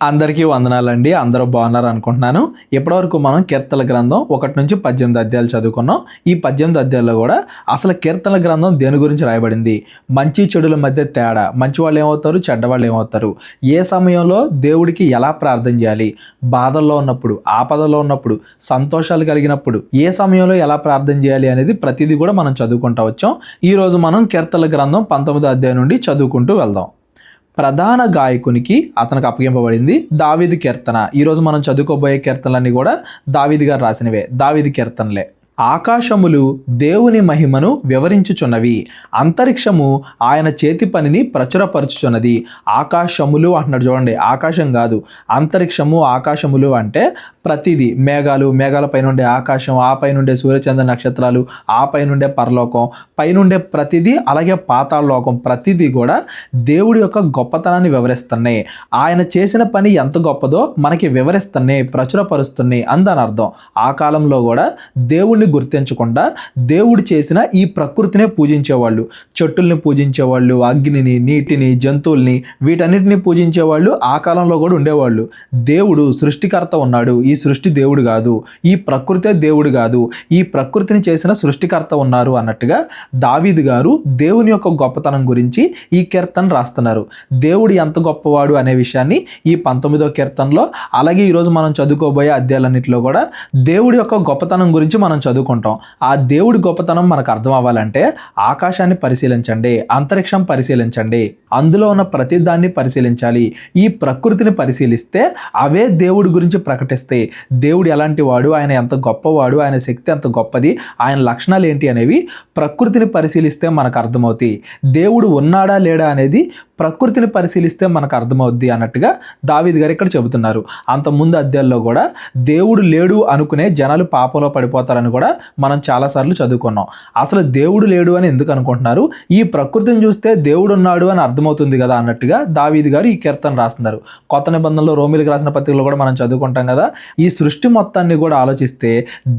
అందరికీ వందనాలండి. అందరూ బాగున్నారు అనుకుంటున్నాను. ఇప్పటివరకు మనం కీర్తనల గ్రంథం 1 నుంచి 18 అధ్యాయాలు చదువుకున్నాం. ఈ 18 అధ్యాయాల్లో కూడా అసలు కీర్తనల గ్రంథం దేని గురించి రాయబడింది, మంచి చెడుల మధ్య తేడా, మంచి వాళ్ళు ఏమవుతారు, చెడ్డవాళ్ళు ఏమవుతారు, ఏ సమయంలో దేవుడికి ఎలా ప్రార్థన చేయాలి, బాధల్లో ఉన్నప్పుడు, ఆపదలో ఉన్నప్పుడు, సంతోషాలు కలిగినప్పుడు ఏ సమయంలో ఎలా ప్రార్థన చేయాలి అనేది ప్రతిదీ కూడా మనం చదువుకుంటూ వచ్చాం. ఈరోజు మనం కీర్తనల గ్రంథం 19వ అధ్యాయం నుండి చదువుకుంటూ వెళ్దాం. ప్రధాన గాయకునికి అతనికి అప్పగింపబడింది దావీదు కీర్తన. ఈరోజు మనం చదువుకోబోయే కీర్తనలన్నీ కూడా దావీదు గారు రాసినవే, దావీదు కీర్తనలే. ఆకాశములు దేవుని మహిమను వివరించుచున్నవి, అంతరిక్షము ఆయన చేతి పనిని ప్రచురపరచుచున్నది. ఆకాశములు అంటున్నాడు చూడండి, ఆకాశం కాదు, అంతరిక్షము. ఆకాశములు అంటే ప్రతిదీ, మేఘాలు, మేఘాల పైనుండే ఆకాశం, ఆ పైనుండే సూర్యచంద్ర నక్షత్రాలు, ఆ పైనుండే పరలోకం, పైనుండే ప్రతిదీ, అలాగే పాతాళ లోకం, ప్రతిదీ కూడా దేవుడి యొక్క గొప్పతనాన్ని వివరిస్తున్నాయి. ఆయన చేసిన పని ఎంత గొప్పదో మనకి వివరిస్తున్నాయి, ప్రచురపరుస్తున్నాయి అందని అర్థం. ఆ కాలంలో కూడా దేవుడిని గుర్తించకుండా దేవుడు చేసిన ఈ ప్రకృతినే పూజించేవాళ్ళు. చెట్టుల్ని పూజించేవాళ్ళు, అగ్నిని, నీటిని, జంతువుల్ని, వీటన్నిటిని పూజించేవాళ్ళు ఆ కాలంలో కూడా ఉండేవాళ్ళు. దేవుడు సృష్టికర్త ఉన్నాడు, ఈ సృష్టి దేవుడు కాదు, ఈ ప్రకృతే దేవుడు కాదు, ఈ ప్రకృతిని చేసిన సృష్టికర్త ఉన్నారు అన్నట్టుగా దావీదు గారు దేవుని యొక్క గొప్పతనం గురించి ఈ కీర్తన రాస్తున్నారు. దేవుడు ఎంత గొప్పవాడు అనే విషయాన్ని ఈ 19వ కీర్తనలో, అలాగే ఈరోజు మనం చదువుకోబోయే అధ్యాయాలన్నింటిలో కూడా దేవుడి యొక్క గొప్పతనం గురించి మనం చదువుకుంటాం. ఆ దేవుడి గొప్పతనం మనకు అర్థం అవ్వాలంటే ఆకాశాన్ని పరిశీలించండి, అంతరిక్షం పరిశీలించండి, అందులో ఉన్న ప్రతి దాన్ని పరిశీలించాలి. ఈ ప్రకృతిని పరిశీలిస్తే అవే దేవుడి గురించి ప్రకటిస్తాయి. దేవుడు ఎలాంటి వాడు, ఆయన ఎంత గొప్పవాడు, ఆయన శక్తి ఎంత గొప్పది, ఆయన లక్షణాలు ఏంటి అనేవి ప్రకృతిని పరిశీలిస్తే మనకు అర్థమవుతాయి. దేవుడు ఉన్నాడా లేడా అనేది ప్రకృతిని పరిశీలిస్తే మనకు అర్థమవుద్ది అన్నట్టుగా దావీదు గారు ఇక్కడ చెబుతున్నారు. అంతకుముందు అధ్యాయంలో కూడా దేవుడు లేడు అనుకునే జనాలు పాపంలో పడిపోతారని కూడా మనం చాలాసార్లు చదువుకున్నాం. అసలు దేవుడు లేడు అని ఎందుకు అనుకుంటున్నారు, ఈ ప్రకృతిని చూస్తే దేవుడు ఉన్నాడు అని అర్థమవుతుంది కదా అన్నట్టుగా దావీదు గారు ఈ కీర్తన రాస్తున్నారు. కొత్త నిబంధనలో రోమిలకు రాసిన పత్రికలో కూడా మనం చదువుకుంటాం కదా, ఈ సృష్టి మొత్తాన్ని కూడా ఆలోచిస్తే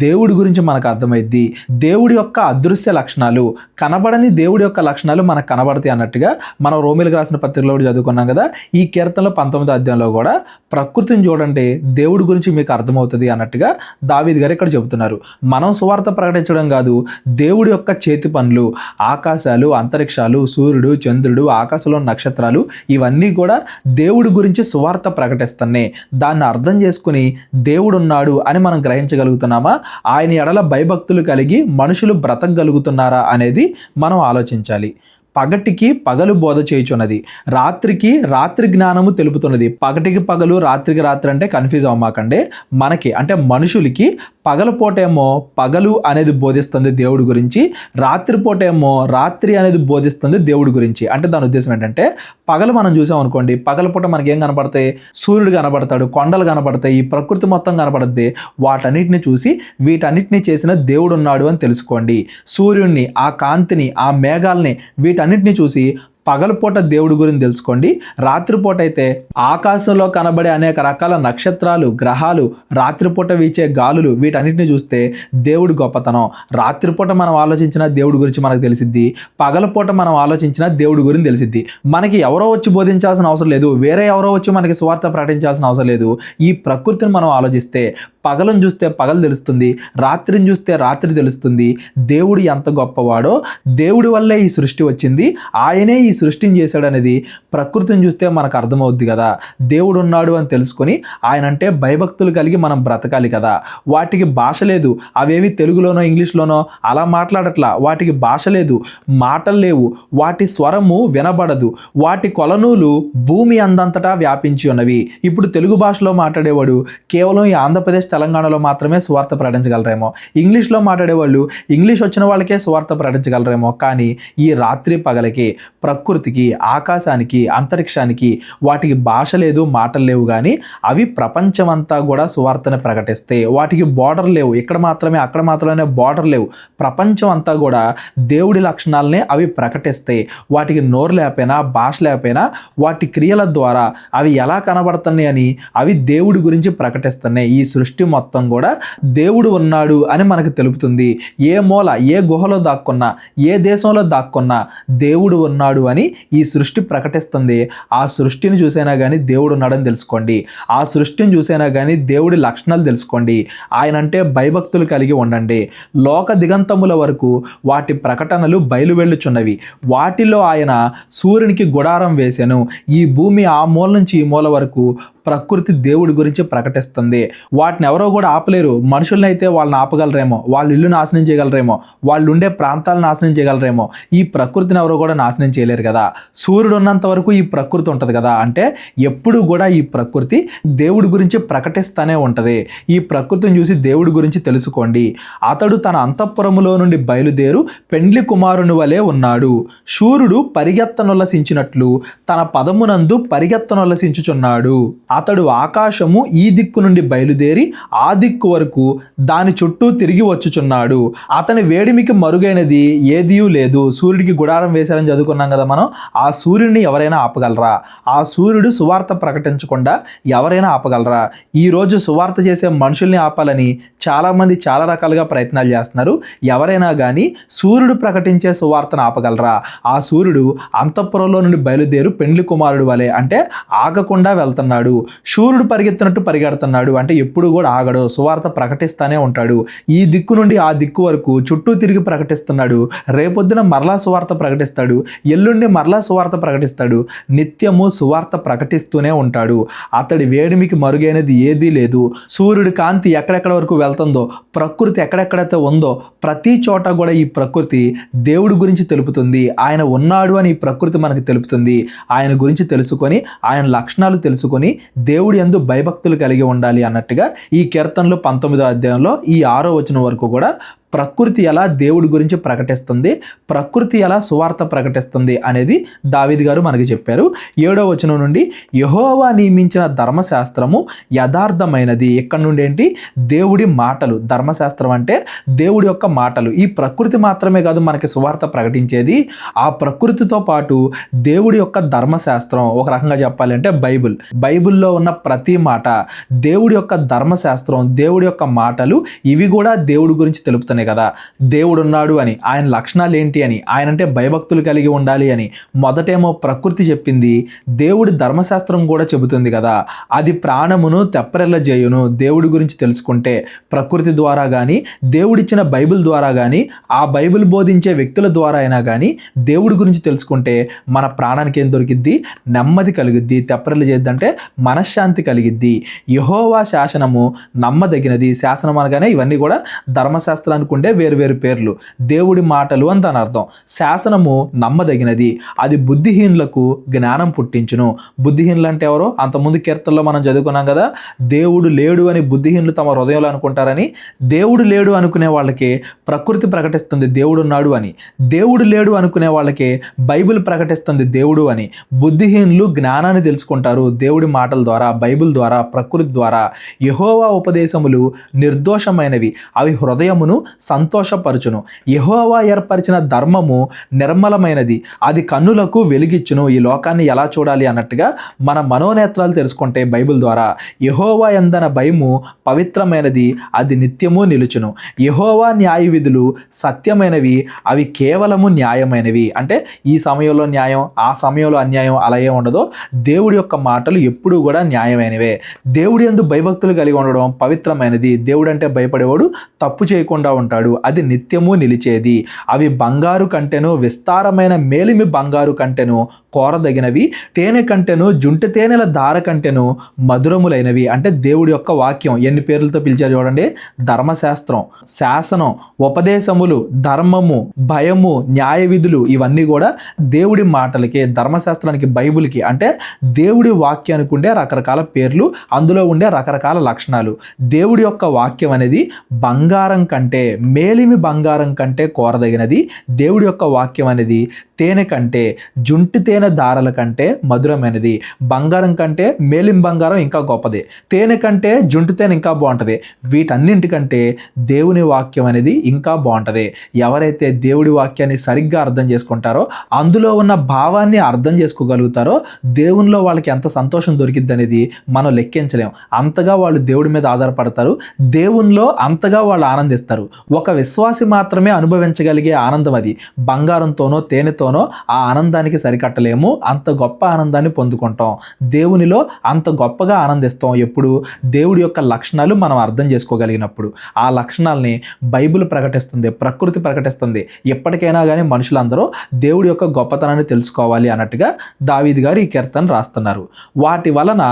దేవుడి గురించి మనకు అర్థమైద్ది. దేవుడి యొక్క అదృశ్య లక్షణాలు, కనబడని దేవుడి యొక్క లక్షణాలు మనకు కనబడతాయి అన్నట్టుగా మనం రోమిలకు రాసిన పత్రికలో కూడా చదువుకున్నాం కదా. ఈ కీర్తనలో 19వ అధ్యాయంలో కూడా ప్రకృతిని చూడండి, దేవుడి గురించి మీకు అర్థమవుతుంది అన్నట్టుగా దావీదు గారు ఇక్కడ చెబుతున్నారు. మనం సువార్త ప్రకటించడం కాదు, దేవుడి యొక్క చేతి పనులు, ఆకాశాలు, అంతరిక్షాలు, సూర్యుడు, చంద్రుడు, ఆకాశంలో నక్షత్రాలు, ఇవన్నీ కూడా దేవుడి గురించి సువార్త ప్రకటిస్తున్నాయి. దాన్ని అర్థం చేసుకుని దేవుడు ఉన్నాడు అని మనం గ్రహించగలుగుతున్నామా, ఆయన ఎడల భయభక్తులు కలిగి మనుషులు బ్రతకగలుగుతున్నారా అనేది మనం ఆలోచించాలి. పగటికి పగలు బోధ చేయుచున్నది, రాత్రికి రాత్రి జ్ఞానము తెలుపుతున్నది. పగటికి పగలు, రాత్రికి రాత్రి అంటే కన్ఫ్యూజ్ అవ్వమాకండి. మనకి అంటే మనుషులకి పగలపూటేమో పగలు అనేది బోధిస్తుంది దేవుడి గురించి, రాత్రిపూటేమో రాత్రి అనేది బోధిస్తుంది దేవుడి గురించి. అంటే దాని ఉద్దేశం ఏంటంటే, పగలు మనం చూసాం అనుకోండి, పగలపూట మనకి ఏం కనపడతాయి, సూర్యుడు కనబడతాడు, కొండలు కనబడతాయి, ఈ ప్రకృతి మొత్తం కనబడుద్ది. వాటన్నిటిని చూసి వీటన్నిటిని చేసిన దేవుడు ఉన్నాడు అని తెలుసుకోండి. సూర్యుడిని, ఆ కాంతిని, ఆ మేఘాలని, వీటన్నిటిని చూసి పగలపూట దేవుడి గురించి తెలుసుకోండి. రాత్రిపూట అయితే ఆకాశంలో కనబడే అనేక రకాల నక్షత్రాలు, గ్రహాలు, రాత్రిపూట వీచే గాలులు, వీటన్నిటిని చూస్తే దేవుడి గొప్పతనం. రాత్రిపూట మనం ఆలోచించిన దేవుడి గురించి మనకు తెలిసిద్ది, పగలపూట మనం ఆలోచించిన దేవుడి గురించి తెలిసిద్ది. మనకి ఎవరో వచ్చి బోధించాల్సిన అవసరం లేదు, వేరే ఎవరో వచ్చి మనకి సువార్త ప్రకటించాల్సిన అవసరం లేదు. ఈ ప్రకృతిని మనం ఆలోచిస్తే పగలను చూస్తే పగలు తెలుస్తుంది, రాత్రిని చూస్తే రాత్రి తెలుస్తుంది. దేవుడు ఎంత గొప్పవాడో, దేవుడి వల్లే ఈ సృష్టి వచ్చింది, ఆయనే ఈ సృష్టిని చేశాడు అనేది ప్రకృతిని చూస్తే మనకు అర్థమవుద్ది కదా. దేవుడు ఉన్నాడు అని తెలుసుకొని ఆయన అంటే భయభక్తులు కలిగి మనం బ్రతకాలి కదా. వాటికి భాష లేదు, అవేవి తెలుగులోనో ఇంగ్లీష్లోనో అలా మాట్లాడట్లా. వాటికి భాష లేదు, మాటలు లేవు, వాటి స్వరము వినబడదు, వాటి కొలనూలు భూమి అందంతటా వ్యాపించి ఉన్నవి. ఇప్పుడు తెలుగు భాషలో మాట్లాడేవాడు కేవలం ఈ ఆంధ్రప్రదేశ్, తెలంగాణలో మాత్రమే సువార్త ప్రకటించగలరేమో. ఇంగ్లీష్లో మాట్లాడేవాళ్ళు ఇంగ్లీష్ వచ్చిన వాళ్ళకే సువార్త ప్రకటించగలరేమో. కానీ ఈ రాత్రి పగలకి, ప్రకృతికి, ఆకాశానికి, అంతరిక్షానికి వాటికి భాష లేదు, మాటలు లేవు, కానీ అవి ప్రపంచమంతా కూడా సువార్తను ప్రకటిస్తాయి. వాటికి బార్డర్ లేవు, ఇక్కడ మాత్రమే అక్కడ మాత్రమే బార్డర్ లేవు. ప్రపంచం అంతా కూడా దేవుడి లక్షణాలనే అవి ప్రకటిస్తాయి. వాటికి నోరు లేకపోయినా, భాష లేకపోయినా, వాటి క్రియల ద్వారా అవి ఎలా కనబడుతున్నాయి అని అవి దేవుడి గురించి ప్రకటిస్తున్నాయి. ఈ సృష్టి మొత్తం కూడా దేవుడు ఉన్నాడు అని మనకు తెలుపుతుంది. ఏ మూల, ఏ గుహలో దాక్కున్నా, ఏ దేశంలో దాక్కున్నా దేవుడు ఉన్నాడు అని ఈ సృష్టి ప్రకటిస్తుంది. ఆ సృష్టిని చూసైనా కానీ దేవుడు ఉన్నాడని తెలుసుకోండి. ఆ సృష్టిని చూసైనా కానీ దేవుడి లక్షణాలు తెలుసుకోండి. ఆయన అంటే భయభక్తులు కలిగి ఉండండి. లోక దిగంతముల వరకు వాటి ప్రకటనలు బయలువెళ్ళుచున్నవి. వాటిలో ఆయన సూర్యునికి గుడారం వేసెను. ఈ భూమి ఆ మూల నుంచి ఈ మూల వరకు ప్రకృతి దేవుడి గురించి ప్రకటిస్తుంది. వాటిని ఎవరో కూడా ఆపలేరు. మనుషుల్ని అయితే వాళ్ళని ఆపగలరేమో, వాళ్ళ ఇల్లు నాశనం చేయగలరేమో, వాళ్ళు ఉండే ప్రాంతాలను నాశనం చేయగలరేమో, ఈ ప్రకృతిని ఎవరో కూడా నాశనం చేయలేరు కదా. సూర్యుడు ఉన్నంత వరకు ఈ ప్రకృతి ఉంటుంది కదా. అంటే ఎప్పుడు కూడా ఈ ప్రకృతి దేవుడి గురించి ప్రకటిస్తూనే ఉంటుంది. ఈ ప్రకృతిని చూసి దేవుడి గురించి తెలుసుకోండి. అతడు తన అంతఃపురములో నుండి బయలుదేరు పెండ్లి కుమారుని వలె ఉన్నాడు. శూరుడు పరిగెత్తనొల్లసించినట్లు తన పదమునందు పరిగెత్తనొల్లసించుచున్నాడు. అతడు ఆకాశము ఈ దిక్కు నుండి బయలుదేరి ఆ దిక్కు వరకు దాని చుట్టూ తిరిగి వచ్చుచున్నాడు. అతని వేడిమికి మరుగైనది ఏదీ లేదు. సూర్యుడికి గుడారం వేశారని చదువుకున్నాం కదా మనం. ఆ సూర్యుడిని ఎవరైనా ఆపగలరా? ఆ సూర్యుడు సువార్త ప్రకటించకుండా ఎవరైనా ఆపగలరా? ఈరోజు సువార్త చేసే మనుషుల్ని ఆపాలని చాలామంది చాలా రకాలుగా ప్రయత్నాలు చేస్తున్నారు. ఎవరైనా కానీ సూర్యుడు ప్రకటించే సువార్తను ఆపగలరా? ఆ సూర్యుడు అంతఃపురంలో నుండి బయలుదేరు పెండ్లి కుమారుడు వలె, అంటే ఆగకుండా వెళ్తున్నాడు. సూర్యుడు పరిగెత్తినట్టు పరిగెడుతున్నాడు, అంటే ఎప్పుడు కూడా ఆగడు. సువార్త ప్రకటిస్తూనే ఉంటాడు. ఈ దిక్కు నుండి ఆ దిక్కు వరకు చుట్టూ తిరిగి ప్రకటిస్తున్నాడు. రేపొద్దున మరలా సువార్త ప్రకటిస్తాడు. ఎల్లుండి మరలా సువార్త ప్రకటిస్తాడు. నిత్యము సువార్త ప్రకటిస్తూనే ఉంటాడు. అతడి వేడిమికి మరుగైనది ఏదీ లేదు. సూర్యుడి కాంతి ఎక్కడెక్కడ వరకు వెళ్తుందో, ప్రకృతి ఎక్కడెక్కడైతే ఉందో ప్రతి చోట కూడా ఈ ప్రకృతి దేవుడి గురించి తెలుపుతుంది. ఆయన ఉన్నాడు అని ఈ ప్రకృతి మనకు తెలుపుతుంది. ఆయన గురించి తెలుసుకొని, ఆయన లక్షణాలు తెలుసుకొని దేవుడి యందు భయభక్తులు కలిగి ఉండాలి అన్నట్టుగా ఈ కీర్తనలు 19వ అధ్యాయంలో ఈ 6వ వచనం వరకు కూడా ప్రకృతి ఎలా దేవుడి గురించి ప్రకటిస్తుంది, ప్రకృతి ఎలా సువార్త ప్రకటిస్తుంది అనేది దావీదు గారు మనకి చెప్పారు. 7వ వచనం నుండి యెహోవా నియమించిన ధర్మశాస్త్రము యథార్థమైనది. ఇక్కడ నుండి ఏంటి? దేవుడి మాటలు. ధర్మశాస్త్రం అంటే దేవుడి యొక్క మాటలు. ఈ ప్రకృతి మాత్రమే కాదు మనకి సువార్త ప్రకటించేది, ఆ ప్రకృతితో పాటు దేవుడి యొక్క ధర్మశాస్త్రం. ఒక రకంగా చెప్పాలంటే బైబిల్లో ఉన్న ప్రతి మాట దేవుడి యొక్క ధర్మశాస్త్రం, దేవుడి యొక్క మాటలు, ఇవి కూడా దేవుడి గురించి తెలుపుతున్నాయి కదా. దేవుడు ఉన్నాడు అని, ఆయన లక్షణాలు ఏంటి అని, ఆయన అంటే భయభక్తులు కలిగి ఉండాలి అని మొదటేమో ప్రకృతి చెప్పింది. దేవుడి ధర్మశాస్త్రం కూడా చెబుతుంది కదా. అది ప్రాణమును తెప్పరెల్ల చేయును. దేవుడి గురించి తెలుసుకుంటే ప్రకృతి ద్వారా కానీ, దేవుడిచ్చిన బైబిల్ ద్వారా కానీ, ఆ బైబిల్ బోధించే వ్యక్తుల ద్వారా అయినా కానీ దేవుడి గురించి తెలుసుకుంటే మన ప్రాణానికి ఏం దొరికిద్ది? నెమ్మది కలుగుద్ది. తెప్పరెల్ల చేద్దంటే మనశ్శాంతి కలిగిద్ది. యెహోవా శాసనము నమ్మదగినది. శాసనం అనగానే ఇవన్నీ కూడా ధర్మశాస్త్రానికి ఉండే వేరు పేర్లు. దేవుడి మాటలు అని దాని అర్థం. శాసనము నమ్మదగినది, అది బుద్ధిహీనులకు జ్ఞానం పుట్టించును. బుద్ధిహీనులు అంటే ఎవరో అంతకుముందు కీర్తనలో మనం చదువుకున్నాం కదా. దేవుడు లేడు అని బుద్ధిహీనులు తమ హృదయంలో అనుకుంటారని. దేవుడు లేడు అనుకునే వాళ్ళకి ప్రకృతి ప్రకటిస్తుంది దేవుడు ఉన్నాడు అని. దేవుడు లేడు అనుకునే వాళ్ళకి బైబిల్ ప్రకటిస్తుంది దేవుడు అని. బుద్ధిహీనులు జ్ఞానాన్ని తెలుసుకుంటారు దేవుడి మాటల ద్వారా, బైబిల్ ద్వారా, ప్రకృతి ద్వారా. యెహోవా ఉపదేశములు నిర్దోషమైనవి, అవి హృదయమును సంతోషపరచును. యెహోవా ఏర్పరిచిన ధర్మము నిర్మలమైనది, అది కన్నులకు వెలిగిచ్చును. ఈ లోకాన్ని ఎలా చూడాలి అన్నట్టుగా మన మనోనేత్రాలు తెలుసుకుంటే బైబిల్ ద్వారా. యెహోవా యందన భయము పవిత్రమైనది, అది నిత్యము నిలుచును. యెహోవా న్యాయ విధులు సత్యమైనవి, అవి కేవలము న్యాయమైనవి. అంటే ఈ సమయంలో న్యాయం, ఆ సమయంలో అన్యాయం అలా ఏ ఉండదో. దేవుడి యొక్క మాటలు ఎప్పుడూ కూడా న్యాయమైనవే. దేవుడి యందు భయభక్తులు కలిగి ఉండడం పవిత్రమైనది. దేవుడు అంటే భయపడేవాడు తప్పు చేయకుండా ఉంటాడు. అది నిత్యము నిలిచేది. అవి బంగారు కంటెను, విస్తారమైన మేలిమి బంగారు కంటెను కోరదగినవి, తేనె కంటెను, జుంటి తేనెల దార కంటెను మధురములైనవి. అంటే దేవుడి యొక్క వాక్యం ఎన్ని పేర్లతో పిలిచారు చూడండి. ధర్మశాస్త్రం, శాసనం, ఉపదేశములు, ధర్మము, భయము, న్యాయ విధులు, ఇవన్నీ కూడా దేవుడి మాటలకి, ధర్మశాస్త్రానికి, బైబిల్కి, అంటే దేవుడి వాక్యానికి ఉండే రకరకాల పేర్లు, అందులో ఉండే రకరకాల లక్షణాలు. దేవుడి యొక్క వాక్యం అనేది బంగారం కంటే, మేలిమి బంగారం కంటే కోరదగినది. దేవుడి యొక్క వాక్యం అనేది తేనె కంటే, జుంటి తేనె దారల కంటే మధురమైనది. బంగారం కంటే మేలిం బంగారం ఇంకా గొప్పది. తేనె కంటే జుంటి తేనె ఇంకా బాగుంటుంది. వీటన్నింటికంటే దేవుని వాక్యం అనేది ఇంకా బాగుంటుంది. ఎవరైతే దేవుడి వాక్యాన్ని సరిగ్గా అర్థం చేసుకుంటారో, అందులో ఉన్న భావాన్ని అర్థం చేసుకోగలుగుతారో, దేవునిలో వాళ్ళకి ఎంత సంతోషం దొరికిద్ది అనేది మనం లెక్కించలేం. అంతగా వాళ్ళు దేవుడి మీద ఆధారపడతారు. దేవునిలో అంతగా వాళ్ళు ఆనందిస్తారు. ఒక విశ్వాసి మాత్రమే అనుభవించగలిగే ఆనందం అది. బంగారంతోనో తేనెతో దేనితోనో ఆ ఆనందానికి సరికట్టలేము. అంత గొప్ప ఆనందాన్ని పొందుకుంటాం. దేవునిలో అంత గొప్పగా ఆనందిస్తాం ఎప్పుడు దేవుడి యొక్క లక్షణాలు మనం అర్థం చేసుకోగలిగినప్పుడు. ఆ లక్షణాలని బైబిల్ ప్రకటిస్తుంది, ప్రకృతి ప్రకటిస్తుంది. ఎప్పటికైనా కానీ మనుషులందరూ దేవుడి యొక్క గొప్పతనాన్ని తెలుసుకోవాలి అన్నట్టుగా దావీదు గారు ఈ కీర్తన రాస్తున్నారు. వాటి వలన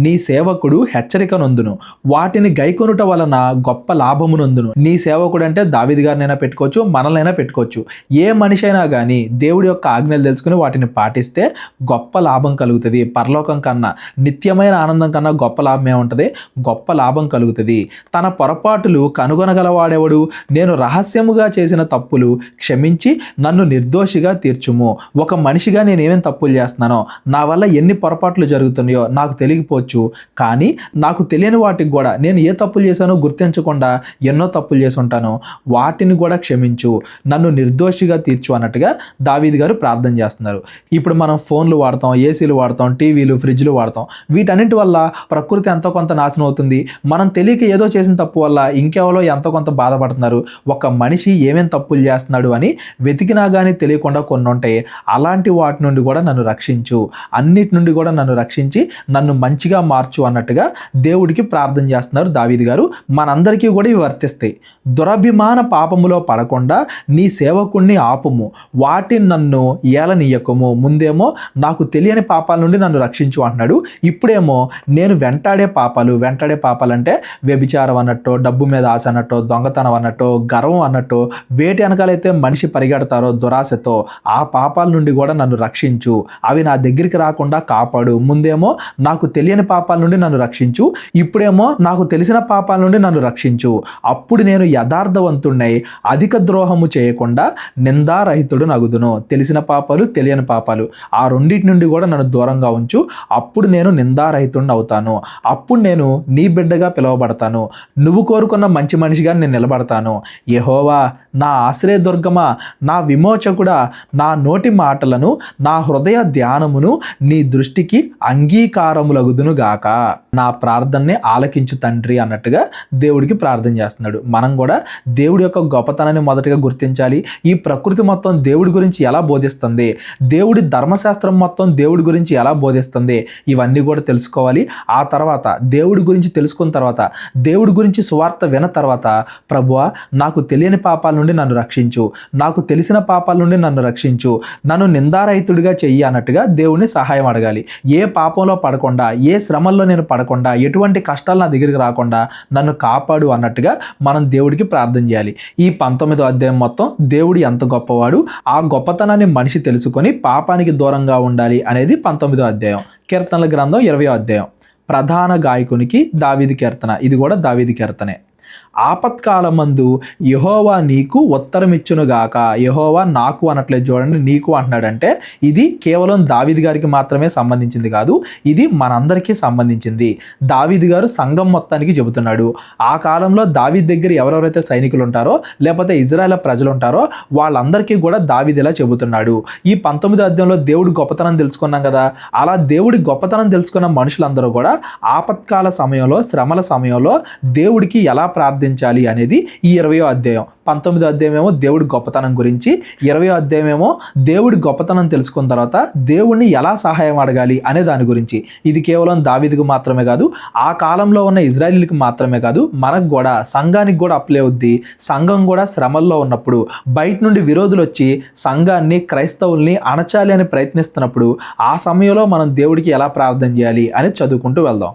నీ సేవకుడు హెచ్చరిక నొందును, వాటిని గైకొనుట వలన గొప్ప లాభము నొందును. నీ సేవకుడు అంటే దావీదు గారినైనా పెట్టుకోవచ్చు, మనల్నైనా పెట్టుకోవచ్చు. ఏ మనిషి అయినా కానీ దేవుడి యొక్క ఆజ్ఞలు తెలుసుకుని వాటిని పాటిస్తే గొప్ప లాభం కలుగుతుంది. పరలోకం కన్నా, నిత్యమైన ఆనందం కన్నా గొప్ప లాభం ఏముంటుంది? గొప్ప లాభం కలుగుతుంది. తన పొరపాటులు కనుగొనగలవాడెవడు? నేను రహస్యముగా చేసిన తప్పులు క్షమించి నన్ను నిర్దోషిగా తీర్చుము. ఒక మనిషిగా నేను ఏమేం తప్పులు చేస్తున్నానో, నా వల్ల ఎన్ని పొరపాట్లు జరుగుతున్నాయో నాకు తెలియకపోవచ్చు, కానీ నాకు తెలియని వాటికి కూడా నేను ఏ తప్పులు చేశానో గుర్తించకుండా ఎన్నో తప్పులు చేసి ఉంటాను, వాటిని కూడా క్షమించు, నన్ను నిర్దోషిగా తీర్చు అన్నట్టుగా దావీదు గారు ప్రార్థన చేస్తున్నారు. ఇప్పుడు మనం ఫోన్లు వాడతాం, ఏసీలు వాడతాం, టీవీలు, ఫ్రిడ్జ్లు వాడతాం. వీటన్నిటి వల్ల ప్రకృతి ఎంతో కొంత నాశనం అవుతుంది. మనం తెలియక ఏదో చేసిన తప్పు వల్ల ఇంకెవరో ఎంతో కొంత బాధపడుతున్నారు. ఒక మనిషి ఏమేం తప్పులు చేస్తున్నాడు అని వెతికినా కానీ తెలియకుండా కొన్ని ఉంటాయి. అలాంటి వాటి నుండి కూడా నన్ను రక్షించు, అన్నిటి నుండి కూడా నన్ను రక్షించి నన్ను మంచిగా మార్చు అన్నట్టుగా దేవుడికి ప్రార్థన చేస్తున్నారు దావీదు గారు. మనందరికీ కూడా ఇవి వర్తిస్తాయి. దురభిమాన పాపములో పడకుండా నీ సేవకుణ్ణి ఆపుము, వాటిని నన్ను ఏలనీయకము. ముందేమో నాకు తెలియని పాపాల నుండి నన్ను రక్షించు అంటున్నాడు. ఇప్పుడేమో నేను వెంటాడే పాపాలంటే వ్యభిచారం అన్నట్టు, డబ్బు మీద ఆశ అన్నట్టు, దొంగతనం అన్నట్టు, గర్వం అన్నట్టు, వేటి వెనకాలైతే మనిషి పరిగెడతారో దురాశతో, ఆ పాపాల నుండి కూడా నన్ను రక్షించు, అవి నా దగ్గరికి రాకుండా కాపాడు. ముందేమో నాకు తెలియని పాపాల నుండి నన్ను రక్షించు, ఇప్పుడేమో నాకు తెలిసిన పాపాల నుండి నన్ను రక్షించు. అప్పుడు నేను యథార్థవంతుణ్ణై అధిక ద్రోహము చేయకుండా నిందారహితుడు నగుదును. తెలిసిన పాపాలు, తెలియని పాపాలు, ఆ రెండింటి నుండి కూడా నన్ను దూరంగా ఉంచు. అప్పుడు నేను నిందారహితుడిని అవుతాను. అప్పుడు నేను నీ బిడ్డగా పిలువబడతాను. నువ్వు కోరుకున్న మంచి మనిషిగా నేను నిలబడతాను. యెహోవా నా ఆశ్రయదుర్గమా, నా విమోచకుడా, నా నోటి మాటలను, నా హృదయ ధ్యానమును నీ దృష్టికి అంగీకారములగుదును గాక. నా ప్రార్థనని ఆలకించు తండ్రి అన్నట్టుగా దేవుడికి ప్రార్థన చేస్తున్నాడు. మనం కూడా దేవుడి యొక్క గొప్పతనాన్ని మొదటగా గుర్తించాలి. ఈ ప్రకృతి మొత్తం దేవుడి గురించి ఎలా బోధిస్తుంది, దేవుడి ధర్మశాస్త్రం మొత్తం దేవుడి గురించి ఎలా బోధిస్తుంది, ఇవన్నీ కూడా తెలుసుకోవాలి. ఆ తర్వాత దేవుడి గురించి తెలుసుకున్న తర్వాత, దేవుడి గురించి సువార్త విన్న తర్వాత, ప్రభువా నాకు తెలియని పాపాల నుండి నన్ను రక్షించు, నాకు తెలిసిన పాపాల నుండి నన్ను రక్షించు, నన్ను నిందారహితుడిగా చెయ్యి అన్నట్టుగా దేవుడిని సహాయం అడగాలి. ఏ పాపంలో పడకుండా, ఏ శ్రమల్లో నేను పడకుండా, ఎటువంటి కష్టాలు నా దగ్గరికి రాకుండా నన్ను కాపాడు అన్నట్టుగా మనం దేవుడికి ప్రార్థన చేయాలి. ఈ 19వ అధ్యాయం మొత్తం దేవుడు ఎంత గొప్పవాడు, ఆ గొప్పతనాన్ని మనిషి తెలుసుకొని పాపానికి దూరంగా ఉండాలి అనేది 19వ అధ్యాయం. కీర్తనల గ్రంథం 20వ అధ్యాయం. ప్రధాన గాయకునికి దావీదు కీర్తన. ఇది కూడా దావీదు కీర్తనే. ఆపత్కాలమందు యెహోవా నీకు ఉత్తరమిచ్చునుగాక. యెహోవా నాకు అనట్లేదు చూడండి, నీకు అంటున్నాడంటే ఇది కేవలం దావీదు గారికి మాత్రమే సంబంధించింది కాదు, ఇది మనందరికీ సంబంధించింది. దావీదు గారు సంఘం మొత్తానికి చెబుతున్నాడు. ఆ కాలంలో దావీదు దగ్గర ఎవరెవరైతే సైనికులు ఉంటారో, లేకపోతే ఇజ్రాయేల్ ప్రజలు ఉంటారో, వాళ్ళందరికీ కూడా దావీదు ఇలా చెబుతున్నాడు. ఈ 19వ అధ్యాయంలో దేవుడి గొప్పతనం తెలుసుకున్నాం కదా, అలా దేవుడి గొప్పతనం తెలుసుకున్న మనుషులందరూ కూడా ఆపత్కాల సమయంలో, శ్రమల సమయంలో దేవుడికి ఎలా ప్రార్థించాలి అనేది ఈ 20వ అధ్యాయం. 19వ అధ్యాయం ఏమో దేవుడి గొప్పతనం గురించి, 20వ అధ్యాయం ఏమో దేవుడి గొప్పతనం తెలుసుకున్న తర్వాత దేవుణ్ణి ఎలా సహాయం అడగాలి అనే దాని గురించి. ఇది కేవలం దావీదుకు మాత్రమే కాదు, ఆ కాలంలో ఉన్న ఇజ్రాయేలీలకు మాత్రమే కాదు, మనకు కూడా, సంఘానికి కూడా అప్లై అవుద్ది. సంఘం కూడా శ్రమల్లో ఉన్నప్పుడు, బయట నుండి విరోధులు వచ్చి సంఘాన్ని, క్రైస్తవుల్ని అణచాలి అని ప్రయత్నిస్తున్నప్పుడు, ఆ సమయంలో మనం దేవుడికి ఎలా ప్రార్థన చేయాలి అని చదువుకుంటూ వెళ్దాం.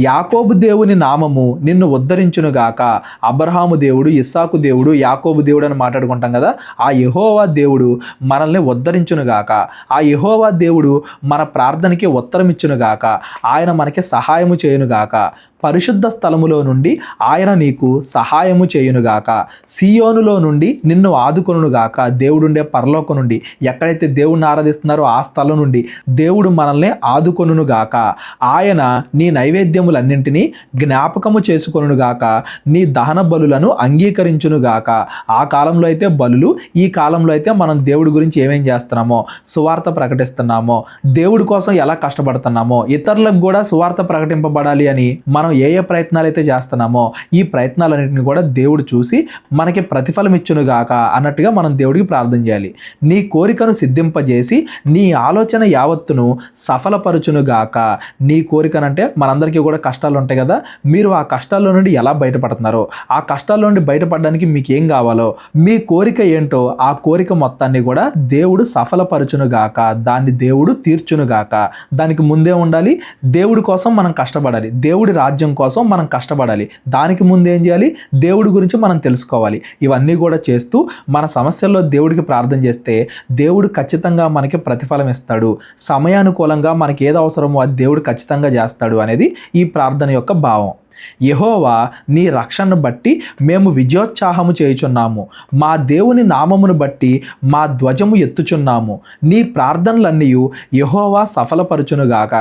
యాకోబు దేవుని నామము నిన్ను ఉద్ధరించునుగాక. అబ్రహాము దేవుడు, ఇస్సాకు దేవుడు, యాకోబు దేవుడు అని మాట్లాడుకుంటాం కదా, ఆ యెహోవా దేవుడు మనల్ని ఉద్ధరించునుగాక. ఆ యెహోవా దేవుడు మన ప్రార్థనకి ఉత్తరం ఇచ్చునుగాక. ఆయన మనకి సహాయము చేయునుగాక. పరిశుద్ధ స్థలములో నుండి ఆయన నీకు సహాయము చేయునుగాక. సియోనులో నుండి నిన్ను ఆదుకొనుగాక. దేవుడుండే పరలోకం నుండి, ఎక్కడైతే దేవుడిని ఆరాధిస్తున్నారో ఆ స్థలం నుండి దేవుడు మనల్ని ఆదుకొనుగాక. ఆయన నీ నైవేద్యములన్నింటినీ జ్ఞాపకము చేసుకొనుగాక. నీ దహన బలులను అంగీకరించునుగాక. ఆ కాలంలో అయితే బలులు, ఈ కాలంలో అయితే మనం దేవుడి గురించి ఏమేం చేస్తున్నామో, సువార్త ప్రకటిస్తున్నామో, దేవుడి కోసం ఎలా కష్టపడుతున్నామో, ఇతరులకు కూడా సువార్త ప్రకటింపబడాలి అని మనం మనం ఏ ఏ ప్రయత్నాలు అయితే చేస్తున్నామో ఈ ప్రయత్నాలన్నింటినీ కూడా దేవుడు చూసి మనకి ప్రతిఫలం ఇచ్చునుగాక అన్నట్టుగా మనం దేవుడికి ప్రార్థన చేయాలి. నీ కోరికను సిద్ధింపజేసి నీ ఆలోచన యావత్తును సఫలపరచునుగాక. నీ కోరికనంటే మనందరికీ కూడా కష్టాలు ఉంటాయి కదా, మీరు ఆ కష్టాల్లో నుండి ఎలా బయటపడుతున్నారో, ఆ కష్టాల్లో నుండి బయటపడడానికి మీకు ఏం కావాలో, మీ కోరిక ఏంటో ఆ కోరిక మొత్తాన్ని కూడా దేవుడు సఫలపరచునుగాక, దాన్ని దేవుడు తీర్చునుగాక. దానికి ముందే ఉండాలి, దేవుడి కోసం మనం కష్టపడాలి, దేవుడి రాజ్యం కోసం మనం కష్టపడాలి. దానికి ముందు ఏం చేయాలి, దేవుడి గురించి మనం తెలుసుకోవాలి. ఇవన్నీ కూడా చేస్తూ మన సమస్యల్లో దేవుడికి ప్రార్థన చేస్తే దేవుడు ఖచ్చితంగా మనకి ప్రతిఫలం ఇస్తాడు. సమయానుకూలంగా మనకి ఏది అవసరమో అది దేవుడు ఖచ్చితంగా చేస్తాడు అనేది ఈ ప్రార్థన యొక్క భావం. యెహోవా నీ రక్షణను బట్టి మేము విజయోత్సాహము చేయుచున్నాము, మా దేవుని నామమును బట్టి మా ధ్వజము ఎత్తుచున్నాము. నీ ప్రార్థనలన్నీ యెహోవా సఫలపరచునుగాక.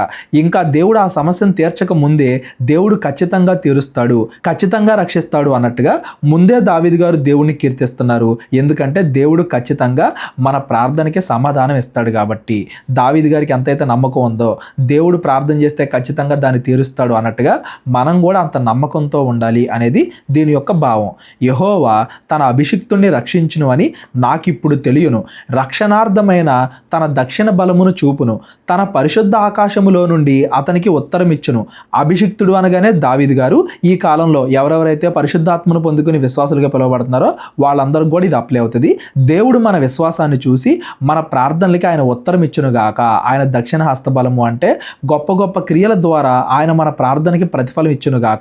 ఇంకా దేవుడు ఆ సమస్యను తీర్చక ముందే దేవుడు ఖచ్చితంగా తీరుస్తాడు, ఖచ్చితంగా రక్షిస్తాడు అన్నట్టుగా ముందే దావీదు గారు దేవుణ్ణి కీర్తిస్తున్నారు. ఎందుకంటే దేవుడు ఖచ్చితంగా మన ప్రార్థనకి సమాధానం ఇస్తాడు కాబట్టి. దావీదు గారికి ఎంతైతే నమ్మకం ఉందో దేవుడు ప్రార్థన చేస్తే ఖచ్చితంగా దాన్ని తీరుస్తాడు అన్నట్టుగా మనం కూడా అంత నమ్మకంతో ఉండాలి అనేది దీని యొక్క భావం. యెహోవా తన అభిషిక్తుణ్ణి రక్షించును అని నాకిప్పుడు తెలియను, రక్షణార్థమైన తన దక్షిణ బలమును చూపును, తన పరిశుద్ధ ఆకాశములో నుండి అతనికి ఉత్తరమిచ్చును. అభిషిక్తుడు అనగానే దావీదు గారు. ఈ కాలంలో ఎవరెవరైతే పరిశుద్ధాత్మను పొందుకుని విశ్వాసులుగా పిలువబడుతున్నారో వాళ్ళందరికీ కూడా ఇది అప్లై అవుతుంది. దేవుడు మన విశ్వాసాన్ని చూసి మన ప్రార్థనలకి ఆయన ఉత్తరం ఇచ్చునుగాక. ఆయన దక్షిణ హస్తబలము అంటే గొప్ప గొప్ప క్రియల ద్వారా ఆయన మన ప్రార్థనకి ప్రతిఫలం ఇచ్చునుగాక.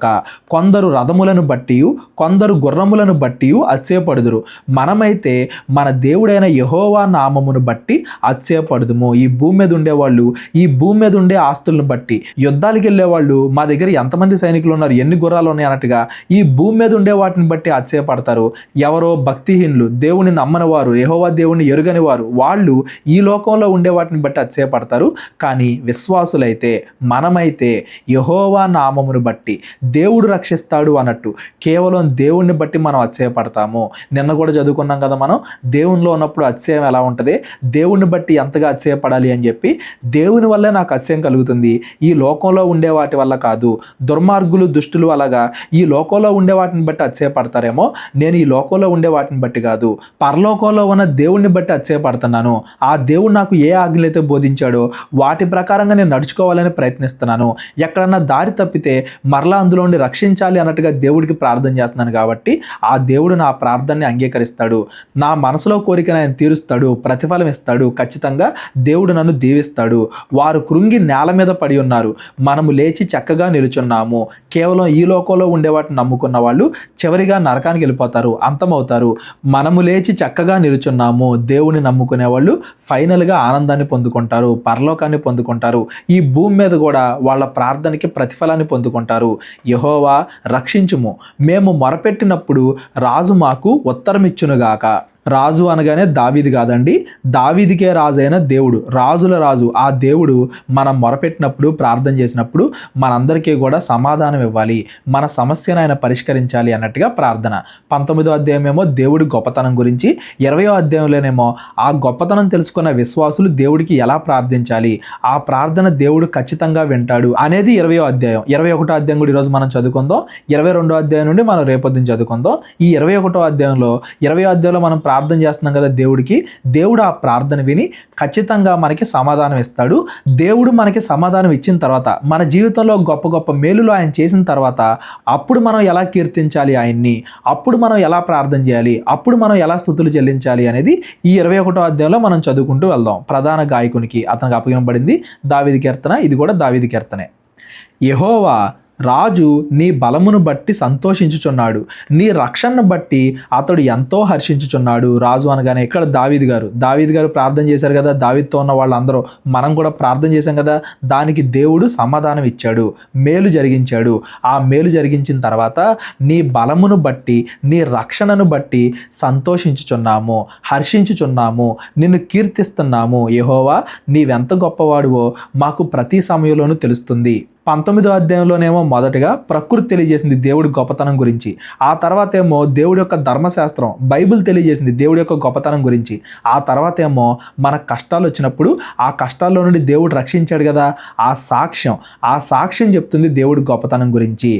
కొందరు రథములను బట్టి కొందరు గుర్రములను బట్టి అతిశయపడుదురు, మనమైతే మన దేవుడైన యెహోవా నామమును బట్టి అతిశయపడుదుము. ఈ భూమి మీద ఉండేవాళ్ళు ఈ భూమి మీద ఉండే ఆస్తులను బట్టి, యుద్ధాలకు వెళ్ళే వాళ్ళు మా దగ్గర ఎంతమంది సైనికులు ఉన్నారు, ఎన్ని గుర్రాలు ఉన్నాయి అన్నట్టుగా ఈ భూమి మీద ఉండే వాటిని బట్టి అతిశయపడతారు. ఎవరో భక్తిహీనులు, దేవుని నమ్మని వారు, యెహోవా దేవుని ఎరుగని వారు, వాళ్ళు ఈ లోకంలో ఉండే వాటిని బట్టి అతిశయపడతారు. కానీ విశ్వాసులైతే మనమైతే యెహోవా నామమును బట్టి దేవుడు రక్షిస్తాడు అన్నట్టు కేవలం దేవుణ్ణి బట్టి మనం అతిశయపడతాము. నిన్న కూడా చదువుకున్నాం కదా మనం, దేవునిలో ఉన్నప్పుడు అతిశయం ఎలా ఉంటుంది, దేవుణ్ణి బట్టి ఎంతగా అతిశయపడాలి అని చెప్పి. దేవుని వల్లే నాకు అతిశయం కలుగుతుంది, ఈ లోకంలో ఉండే వాటి వల్ల కాదు. దుర్మార్గులు దుష్టులు అలాగా ఈ లోకంలో ఉండే వాటిని బట్టి అతిశయపడతారేమో, నేను ఈ లోకంలో ఉండే వాటిని బట్టి కాదు, పరలోకంలో ఉన్న దేవుణ్ణి బట్టి అతిశయపడుతున్నాను. ఆ దేవుడు నాకు ఏ ఆజ్ఞలైతే బోధించాడో వాటి ప్రకారంగా నేను నడుచుకోవాలని ప్రయత్నిస్తున్నాను. ఎక్కడన్నా దారి తప్పితే మరలా అందులో ఉండి రక్షించాలి అన్నట్టుగా దేవుడికి ప్రార్థన చేస్తున్నాను కాబట్టి ఆ దేవుడు నా ప్రార్థనని అంగీకరిస్తాడు, నా మనసులో కోరికను ఆయన తీరుస్తాడు, ప్రతిఫలం ఇస్తాడు. ఖచ్చితంగా దేవుడు నన్ను దీవిస్తాడు. వారు కృంగి నేల మీద పడి ఉన్నారు, మనము లేచి చక్కగా నిలుచున్నాము. కేవలం ఈ లోకంలో ఉండే వాటిని నమ్ముకున్న వాళ్ళు చివరిగా నరకానికి వెళ్ళిపోతారు, అంతమవుతారు. మనము లేచి చక్కగా నిలుచున్నాము, దేవుని నమ్ముకునే వాళ్ళు ఫైనల్గా ఆనందాన్ని పొందుకుంటారు, పరలోకాన్ని పొందుకుంటారు. ఈ భూమి మీద కూడా వాళ్ళ ప్రార్థనకి ప్రతిఫలాన్ని పొందుకుంటారు. యెహోవా రక్షించుము, మేము మొరపెట్టినప్పుడు రాజు మాకు ఉత్తరమిచ్చునుగాక. రాజు అనగానే దావీదు కాదండి, దావీదుకే రాజు అయిన దేవుడు, రాజుల రాజు ఆ దేవుడు మనం మొరపెట్టినప్పుడు ప్రార్థన చేసినప్పుడు మనందరికీ కూడా సమాధానం ఇవ్వాలి, మన సమస్యను ఆయన పరిష్కరించాలి అన్నట్టుగా ప్రార్థన. 19వ అధ్యాయం ఏమో దేవుడి గొప్పతనం గురించి, 20వ అధ్యాయంలోనేమో ఆ గొప్పతనం తెలుసుకున్న విశ్వాసులు దేవుడికి ఎలా ప్రార్థించాలి, ఆ ప్రార్థన దేవుడు ఖచ్చితంగా వింటాడు అనేది 20వ అధ్యాయం. 21వ అధ్యాయం కూడా ఈరోజు మనం చదువుకుందాం, 22వ అధ్యాయం నుండి మనం రేపొద్దున చదువుకుందాం. ఈ 21వ అధ్యాయంలో 20వ అధ్యాయంలో మనం ప్రార్థన చేస్తున్నాం కదా దేవుడికి, దేవుడు ఆ ప్రార్థన విని ఖచ్చితంగా మనకి సమాధానం ఇస్తాడు. దేవుడు మనకి సమాధానం ఇచ్చిన తర్వాత, మన జీవితంలో గొప్ప గొప్ప మేలులు ఆయన చేసిన తర్వాత అప్పుడు మనం ఎలా కీర్తించాలి ఆయన్ని, అప్పుడు మనం ఎలా ప్రార్థన చేయాలి, అప్పుడు మనం ఎలా స్తుతులు చెల్లించాలి అనేది ఈ 21వ అధ్యాయంలో మనం చదువుకుంటూ వెళ్దాం. ప్రధాన గాయకునికి అతనికి అప్పగింపబడింది దావీదు కీర్తన, ఇది కూడా దావీదు కీర్తనే. యెహోవా రాజు నీ బలమును బట్టి సంతోషించుచున్నాడు, నీ రక్షణను బట్టి అతడు ఎంతో హర్షించుచున్నాడు. రాజు అనగానే ఇక్కడ దావీదు గారు ప్రార్థన చేశారు కదా, దావీదుతో ఉన్న వాళ్ళందరూ మనం కూడా ప్రార్థన చేశాం కదా, దానికి దేవుడు సమాధానం ఇచ్చాడు, మేలు జరిగించాడు. ఆ మేలు జరిగించిన తర్వాత నీ బలమును బట్టి నీ రక్షణను బట్టి సంతోషించుచున్నాము, హర్షించుచున్నాము, నిన్ను కీర్తిస్తున్నాము. యెహోవా నీవెంత గొప్పవాడువో మాకు ప్రతి సమయంలోనూ తెలుస్తుంది. 19వ అధ్యాయంలోనేమో మొదటగా ప్రకృతి తెలియజేసింది దేవుడి గొప్పతనం గురించి. ఆ తర్వాత ఏమో దేవుడి యొక్క ధర్మశాస్త్రం బైబిల్ తెలియజేసింది దేవుడి యొక్క గొప్పతనం గురించి. ఆ తర్వాత ఏమో మన కష్టాలు వచ్చినప్పుడు ఆ కష్టాల్లో నుండి దేవుడు రక్షించాడు కదా, ఆ సాక్ష్యం చెప్తుంది దేవుడి గొప్పతనం గురించి.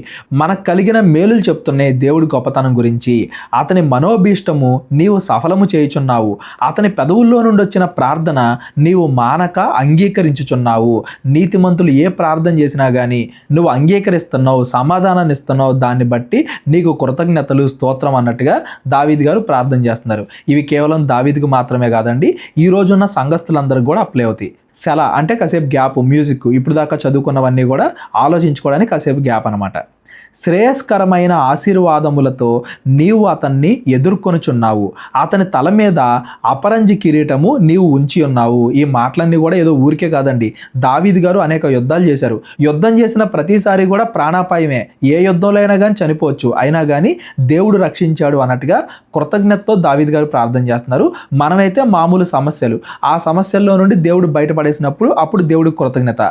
మనకు కలిగిన మేలులు చెప్తున్నాయి దేవుడి గొప్పతనం గురించి. అతని మనోభీష్టము నీవు సఫలము చేయుచున్నావు, అతని పెదవుల్లో నుండి వచ్చిన ప్రార్థన నీవు మానక అంగీకరించుచున్నావు. నీతిమంతులు ఏ ప్రార్థన చేసినా కానీ నువ్వు అంగీకరిస్తున్నావు, సమాధానాన్ని ఇస్తున్నావు, దాన్ని బట్టి నీకు కృతజ్ఞతలు స్తోత్రం అన్నట్టుగా దావీదు గారు ప్రార్థన చేస్తున్నారు. ఇవి కేవలం దావీదుకు మాత్రమే కాదండి, ఈ రోజున్న సంఘస్థులందరికీ కూడా అప్లై అవుతాయి. అంటే కాసేపు గ్యాప్, మ్యూజిక్ ఇప్పుడు దాకా చదువుకున్నవన్నీ కూడా ఆలోచించుకోవడానికి కాసేపు గ్యాప్ అనమాట. శ్రేయస్కరమైన ఆశీర్వాదములతో నీవు అతన్ని ఎదుర్కొనుచున్నావు, అతని తల మీద అపరంజి కిరీటము నీవు ఉంచి ఉన్నావు. ఈ మాటలన్నీ కూడా ఏదో ఊరికే కాదండి. దావీదు గారు అనేక యుద్ధాలు చేశారు. యుద్ధం చేసిన ప్రతిసారి కూడా ప్రాణాపాయమే. ఏ యుద్ధంలో అయినా కానీ చనిపోవచ్చు, అయినా కానీ దేవుడు రక్షించాడు అన్నట్టుగా కృతజ్ఞతతో దావీదు గారు ప్రార్థన చేస్తున్నారు. మనమైతే మామూలు సమస్యలు, ఆ సమస్యల్లో నుండి దేవుడు బయటపడేసినప్పుడు అప్పుడు దేవుడికి కృతజ్ఞత.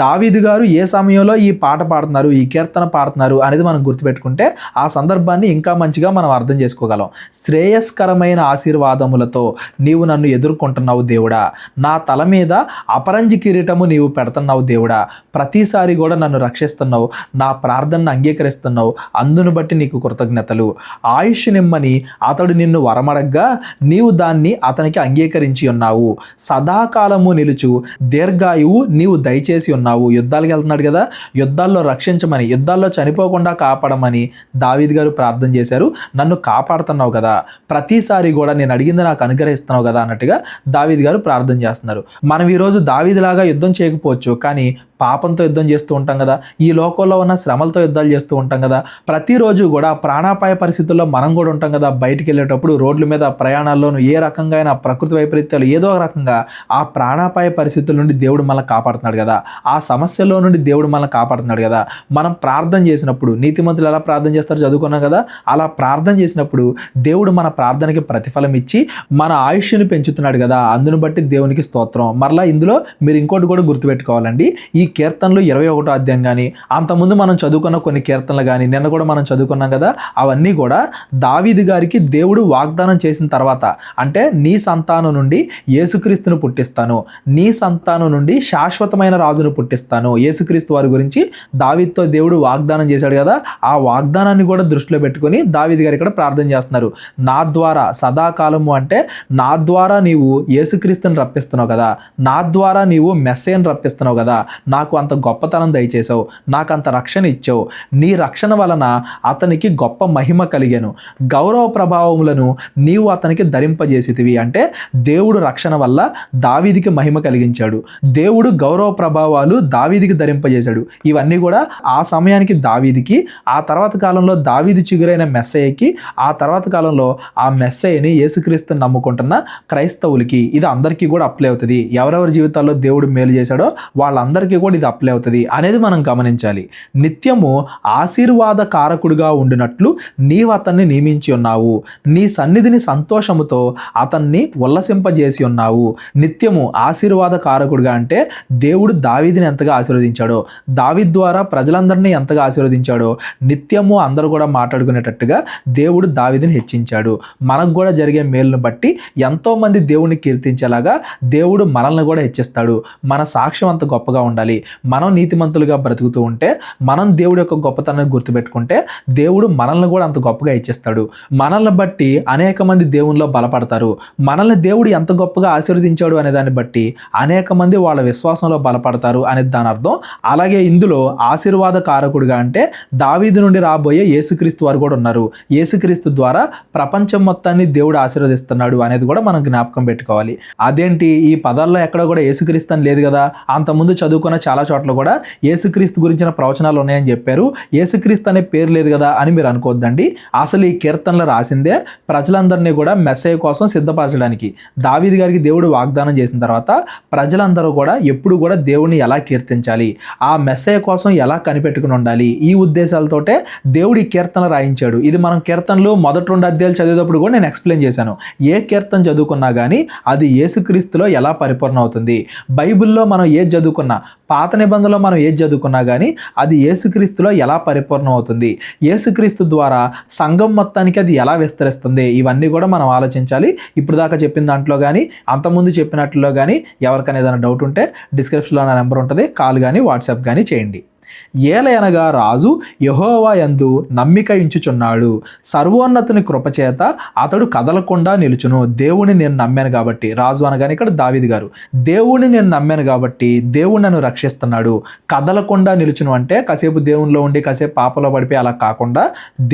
దావీదు గారు ఏ సమయంలో ఈ పాట పాడుతున్నారు, ఈ కీర్తన పాడుతున్నారు అనేది మనం గుర్తుపెట్టుకుంటే ఆ సందర్భాన్ని ఇంకా మంచిగా మనం అర్థం చేసుకోగలం. శ్రేయస్కరమైన ఆశీర్వాదములతో నీవు నన్ను ఎదుర్కొంటున్నావు దేవుడా, నా తల మీద అపరంజి కిరీటము నీవు పెడుతున్నావు దేవుడా, ప్రతిసారి కూడా నన్ను రక్షిస్తున్నావు, నా ప్రార్థనను అంగీకరిస్తున్నావు, అందును బట్టి నీకు కృతజ్ఞతలు. ఆయుష్ నిమ్మని అతడు నిన్ను వరమడగ్గా నీవు దాన్ని అతనికి అంగీకరించి ఉన్నావు. సదాకాలము నిలుచు దీర్ఘాయువు నీవు దయచేసి ఉన్నావు. యుద్ధాలకు వెళ్తున్నాడు కదా, యుద్ధాల్లో రక్షించమని, యుద్ధాల్లో చనిపోకుండా కాపాడమని దావీదు గారు ప్రార్థన చేశారు. నన్ను కాపాడుతున్నావు కదా, ప్రతిసారి కూడా నేను అడిగింది నాకు అనుగ్రహిస్తున్నావు కదా అన్నట్టుగా దావీదు గారు ప్రార్థన చేస్తున్నారు. మనం ఈరోజు దావీదులాగా యుద్ధం చేయకపోవచ్చు, కానీ పాపంతో యుద్ధం చేస్తూ ఉంటాం కదా, ఈ లోకంలో ఉన్న శ్రమలతో యుద్ధాలు చేస్తూ ఉంటాం కదా, ప్రతిరోజు కూడా ప్రాణాపాయ పరిస్థితుల్లో మనం కూడా ఉంటాం కదా. బయటికి వెళ్ళేటప్పుడు రోడ్ల మీద ప్రయాణాల్లోనూ ఏ రకంగా అయినా ప్రకృతి వైపరీత్యాలు ఏదో ఒక రకంగా ఆ ప్రాణాపాయ పరిస్థితుల నుండి దేవుడు మనల్ని కాపాడుతున్నాడు కదా, ఆ సమస్యలో నుండి దేవుడు మనల్ని కాపాడుతున్నాడు కదా. మనం ప్రార్థన చేసినప్పుడు, నీతిమంతులు ఎలా ప్రార్థన చేస్తారో చదువుకున్నాం కదా, అలా ప్రార్థన చేసినప్పుడు దేవుడు మన ప్రార్థనకి ప్రతిఫలం ఇచ్చి మన ఆయుష్ని పెంచుతున్నాడు కదా, అందును బట్టి దేవునికి స్తోత్రం. మరలా ఇందులో మీరు ఇంకోటి కూడా గుర్తుపెట్టుకోవాలండి. ఈ కీర్తనలు 21వ అధ్యాయం కానీ, అంతకుముందు మనం చదువుకున్న కొన్ని కీర్తనలు కానీ, నిన్న కూడా మనం చదువుకున్నాం కదా, అవన్నీ కూడా దావీదు గారికి దేవుడు వాగ్దానం చేసిన తర్వాత, అంటే నీ సంతానం నుండి యేసుక్రీస్తును పుట్టిస్తాను, నీ సంతానం నుండి శాశ్వతమైన రాజును పుట్టిస్తాను, యేసుక్రీస్తు వారి గురించి దావీదుతో దేవుడు వాగ్దానం చేశాడు కదా, ఆ వాగ్దానాన్ని కూడా దృష్టిలో పెట్టుకొని దావీదు గారు ఇక్కడ ప్రార్థన చేస్తున్నారు. నా ద్వారా సదాకాలము, అంటే నా ద్వారా నీవు యేసుక్రీస్తుని రప్పిస్తున్నావు కదా, నా ద్వారా నీవు మెస్సీయను రప్పిస్తున్నావు కదా, నాకు అంత గొప్పతనం దయచేసావు, నాకు అంత రక్షణ ఇచ్చావు, నీ రక్షణ వలన అతనికి గొప్ప మహిమ కలిగాను, గౌరవ ప్రభావములను నీవు అతనికి ధరింపజేసితివి. అంటే దేవుడు రక్షణ వల్ల దావీదికి మహిమ కలిగించాడు, దేవుడు గౌరవ ప్రభావాలు దావీదికి ధరింపజేశాడు. ఇవన్నీ కూడా ఆ సమయానికి దావీదికి, ఆ తర్వాత కాలంలో దావీదు చిగురైన మెస్సయ్యకి, ఆ తర్వాత కాలంలో ఆ మెస్సయ్యని యేసుక్రీస్తుని నమ్ముకుంటున్న క్రైస్తవులకి, ఇది అందరికీ కూడా అప్లై అవుతుంది. ఎవరెవరి జీవితాల్లో దేవుడు మేలు చేశాడో వాళ్ళందరికీ కూడా ఇది అప్లై అవుతుంది అనేది మనం గమనించాలి. నిత్యము ఆశీర్వాద కారకుడిగా ఉండినట్లు నీవు అతన్ని నియమించి ఉన్నావు, నీ సన్నిధిని సంతోషముతో అతన్ని ఉల్లసింపజేసి ఉన్నావు. నిత్యము ఆశీర్వాద కారకుడిగా అంటే దేవుడు దావీదుని ఎంతగా ఆశీర్వదించాడో, దావీదు ద్వారా ప్రజలందరినీ ఎంతగా ఆశీర్వదించాడో, నిత్యము అందరూ కూడా మాట్లాడుకునేటట్టుగా దేవుడు దావీదుని హెచ్చించాడు. మనకు కూడా జరిగే మేలును బట్టి ఎంతోమంది దేవుడిని కీర్తించేలాగా దేవుడు మనల్ని కూడా హెచ్చిస్తాడు. మన సాక్ష్యం అంత గొప్పగా ఉండాలి. మనం నీతిమంతులుగా బ్రతుకుతూ ఉంటే, మనం దేవుడి యొక్క గొప్పతనాన్ని గుర్తుపెట్టుకుంటే దేవుడు మనల్ని కూడా అంత గొప్పగా ఇచ్చేస్తాడు. మనల్ని బట్టి అనేక మంది దేవునిలో బలపడతారు. మనల్ని దేవుడు ఎంత గొప్పగా ఆశీర్వదించాడు అనే దాన్ని బట్టి అనేక మంది వాళ్ళ విశ్వాసంలో బలపడతారు అనేది దాని అర్థం. అలాగే ఇందులో ఆశీర్వాద కారకుడిగా అంటే దావీదు నుండి రాబోయే యేసుక్రీస్తు వారు కూడా ఉన్నారు. యేసుక్రీస్తు ద్వారా ప్రపంచం మొత్తాన్ని దేవుడు ఆశీర్వదిస్తున్నాడు అనేది కూడా మనం జ్ఞాపకం పెట్టుకోవాలి. అదేంటి, ఈ పదాల్లో ఎక్కడ కూడా యేసుక్రీస్తు అని లేదు కదా, అంతకుముందు చదువుకున్న చాలా చోట్ల కూడా యేసుక్రీస్తు గురించిన ప్రవచనాలు ఉన్నాయని చెప్పారు, యేసుక్రీస్తు అనే పేరు లేదు కదా అని మీరు అనుకోవద్దండి. అసలు ఈ కీర్తనలు రాసిందే ప్రజలందరినీ కూడా మెస్సయ్య కోసం సిద్ధపరచడానికి. దావీదు గారికి దేవుడు వాగ్దానం చేసిన తర్వాత ప్రజలందరూ కూడా ఎప్పుడు కూడా దేవుడిని ఎలా కీర్తించాలి, ఆ మెస్సయ్య కోసం ఎలా కనిపెట్టుకుని ఉండాలి, ఈ ఉద్దేశాలతోటే దేవుడు ఈ కీర్తన రాయించాడు. ఇది మనం కీర్తనలు మొదటి 2 అధ్యాయాలు చదివేటప్పుడు కూడా నేను ఎక్స్ప్లెయిన్ చేశాను. ఏ కీర్తన చదువుకున్నా కానీ అది యేసుక్రీస్తులో ఎలా పరిపూర్ణ అవుతుంది. బైబిల్లో మనం ఏది చదువుకున్నా పాత నిబంధనలో మనం ఏది చదువుకున్నా కానీ అది యేసుక్రీస్తులో ఎలా పరిపూర్ణం అవుతుంది, యేసుక్రీస్తు ద్వారా సంఘం మొత్తానికి అది ఎలా విస్తరిస్తుంది, ఇవన్నీ కూడా మనం ఆలోచించాలి. ఇప్పుడు దాకా చెప్పిన దాంట్లో కానీ అంతకుముందు చెప్పినట్లో కానీ ఎవరికైనా ఏదైనా డౌట్ ఉంటే డిస్క్రిప్షన్లో నా నెంబర్ ఉంటుంది, కాల్ కానీ వాట్సాప్ కానీ చేయండి. ఏలయనగా రాజు యెహోవా యందు నమ్మిక ఉంచుచున్నాడు, సర్వోన్నతుని కృపచేత అతడు కదలకుండా నిలుచును. దేవుని నేను నమ్మాను కాబట్టి, రాజు అనగానే ఇక్కడ దావీదు గారు, దేవుని నేను నమ్మాను కాబట్టి దేవుడు నన్ను రక్షిస్తున్నాడు. కదలకుండా నిలుచును అంటే కాసేపు దేవునిలో ఉండి కాసేపు పాపలో పడిపోయి అలా కాకుండా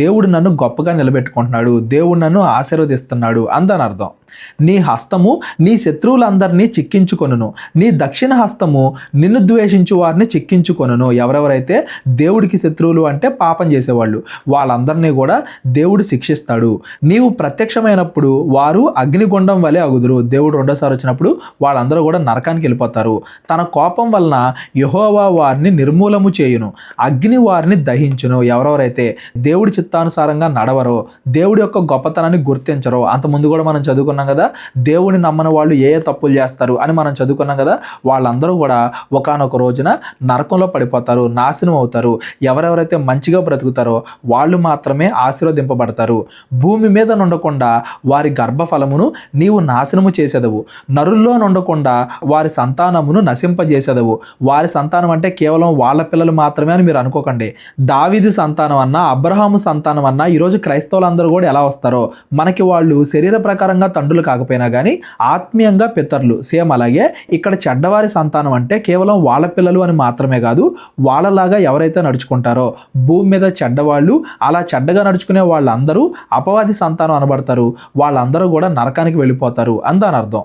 దేవుడు నన్ను గొప్పగా నిలబెట్టుకుంటున్నాడు, దేవుడు నన్ను ఆశీర్వదిస్తున్నాడు అందని అర్థం. నీ హస్తము నీ శత్రువులందరినీ చిక్కించుకొనును, నీ దక్షిణ హస్తము నిన్ను ద్వేషించు వారిని చిక్కించుకొనును. ఎవరెవరైతే దేవుడికి శత్రువులు అంటే పాపం చేసేవాళ్ళు, వాళ్ళందరినీ కూడా దేవుడు శిక్షిస్తాడు. నీవు ప్రత్యక్షమైనప్పుడు వారు అగ్నిగుండం వలె అగుదురు. దేవుడు రెండోసారి వచ్చినప్పుడు వాళ్ళందరూ కూడా నరకానికి వెళ్ళిపోతారు. తన కోపం వలన యెహోవా వారిని నిర్మూలము చేయును, అగ్ని వారిని దహించును. ఎవరెవరైతే దేవుడి చిత్తానుసారంగా నడవరో, దేవుడి యొక్క గొప్పతనాన్ని గుర్తించరో, అంతకుముందు కూడా మనం చదువుకున్నాం కదా, దేవుని నమ్మని వాళ్ళు ఏ తప్పులు చేస్తారు అని మనం చదువుకున్నాం కదా, వాళ్ళందరూ కూడా ఒకానొక రోజున నరకంలో పడిపోతారు, నాశనం అవుతారు. ఎవరెవరైతే మంచిగా బ్రతుకుతారో వాళ్ళు మాత్రమే ఆశీర్వదింపబడతారు. భూమి మీద నుండకుండా వారి గర్భఫలమును నీవు నాశనము చేసేదవు, నరుల్లో నుండకుండా వారి సంతానమును నశింపజేసేదవు. వారి సంతానం అంటే కేవలం వాళ్ళ పిల్లలు మాత్రమే అని మీరు అనుకోకండి. దావీదు సంతానం అన్నా, అబ్రహాము సంతానం అన్నా, ఈరోజు క్రైస్తవులందరూ కూడా ఎలా వస్తారో, మనకి వాళ్ళు శరీర ప్రకారంగా తండ్రులు కాకపోయినా కానీ ఆత్మీయంగా పితరులు. సేమ్ అలాగే ఇక్కడ చెడ్డవారి సంతానం అంటే కేవలం వాళ్ళ పిల్లలు అని మాత్రమే కాదు, వాళ్ళలాగా ఎవరైతే నడుచుకుంటారో భూమి మీద చెడ్డవాళ్ళు, అలా చెడ్డగా నడుచుకునే వాళ్ళందరూ అపవాది సంతానం అనబడతారు. వాళ్ళందరూ కూడా నరకానికి వెళ్ళిపోతారు అందని అర్థం.